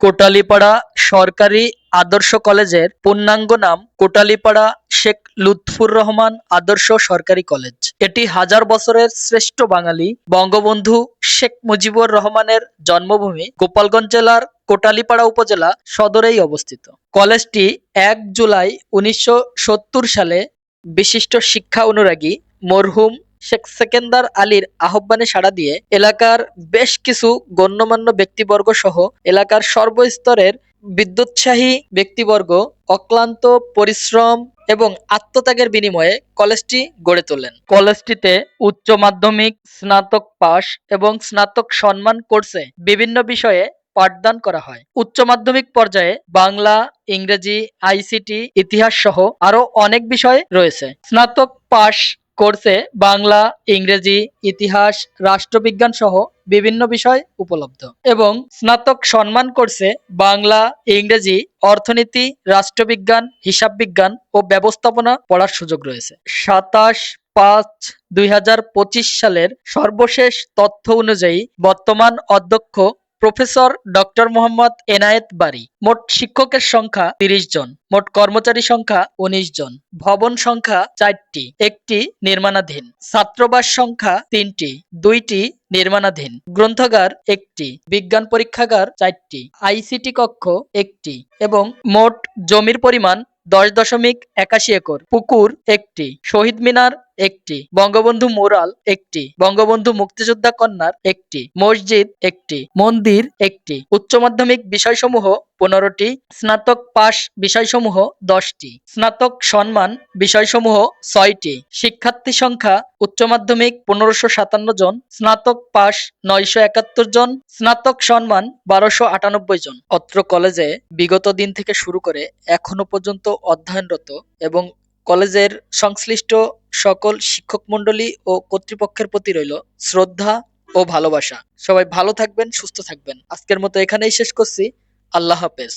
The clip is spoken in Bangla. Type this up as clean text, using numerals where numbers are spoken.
কোটালীপাড়া সরকারি আদর্শ কলেজের পূর্ণাঙ্গ নাম কোটালীপাড়া শেখ লুৎফুর রহমান আদর্শ সরকারি কলেজ। এটি হাজার বছরের শ্রেষ্ঠ বাঙালি বঙ্গবন্ধু শেখ মুজিবুর রহমানের জন্মভূমি গোপালগঞ্জ জেলার কোটালীপাড়া উপজেলা সদরেই অবস্থিত। কলেজটি ১ জুলাই ১৯৭০ সালে বিশিষ্ট শিক্ষা অনুরাগী মরহুম শেখ সেকেন্দার আলীর আহ্বানে সাড়া দিয়ে এলাকার বেশ কিছু গণ্যমান্য ব্যক্তিবর্গ সহ এলাকার সর্বস্তরের বিদ্যোৎসাহী ব্যক্তিবর্গ অক্লান্ত পরিশ্রম এবং আত্মত্যাগের বিনিময়ে কলেজটি গড়ে তোলেন। কলেজটিতে উচ্চ মাধ্যমিক, স্নাতক পাশ এবং স্নাতক সম্মান কোর্সে বিভিন্ন বিষয়ে পাঠদান করা হয়। উচ্চ মাধ্যমিক পর্যায়ে বাংলা, ইংরেজি, আইসিটি, ইতিহাস সহ আরো অনেক বিষয় রয়েছে। স্নাতক পাশ কোর্সে বাংলা, ইংরেজি, ইতিহাস, রাষ্ট্রবিজ্ঞান সহ বিভিন্ন বিষয় উপলব্ধ এবং স্নাতক সম্মান কোর্সে বাংলা, ইংরেজি, অর্থনীতি, রাষ্ট্রবিজ্ঞান, হিসাব বিজ্ঞান ও ব্যবস্থাপনা পড়ার সুযোগ রয়েছে। ২৭/৫/২০২৫ সালের সর্বশেষ তথ্য অনুযায়ী বর্তমান অধ্যক্ষ প্রফেসর ডক্টর মোহাম্মদ এনায়েত বারী। মোট শিক্ষকের সংখ্যা ৩০ জন, মোট কর্মচারী সংখ্যা ১৯ জন, ভবন সংখ্যা ৪টি, একটি নির্মাণাধীন, ছাত্রাবাস সংখ্যা ৩টি, ২টি নির্মাণাধীন, গ্রন্থাগার ১টি, বিজ্ঞান পরীক্ষাগার ৪টি, আইসিটি কক্ষ ১টি এবং মোট জমির পরিমাণ ১০.৮১ একর, পুকুর ১টি, শহীদ মিনার ১টি, বঙ্গবন্ধু মুরাল ১টি, বঙ্গবন্ধু মুক্তিযোদ্ধা কন্যার ১টি, মসজিদ 1টি, মন্দির 1টি, উচ্চ মাধ্যমিক বিষয়সমূহ 15টি, স্নাতক পাশ বিষয়সমূহ 10টি, স্নাতক সম্মান বিষয়সমূহ 6টি, শিক্ষার্থী সংখ্যা উচ্চ মাধ্যমিক 1557 জন, স্নাতক পাশ 971 জন, স্নাতক সম্মান 1298 জন। অত্র কলেজে বিগত দিন থেকে শুরু করে এখনো পর্যন্ত অধ্যয়নরত এবং কলেজের সংশ্লিষ্ট সকল শিক্ষক মণ্ডলী ও কর্তৃপক্ষের প্রতি রইল শ্রদ্ধা ও ভালোবাসা। সবাই ভালো থাকবেন, সুস্থ থাকবেন। আজকের মতো এখানেই শেষ করছি। আল্লাহ হাফেজ।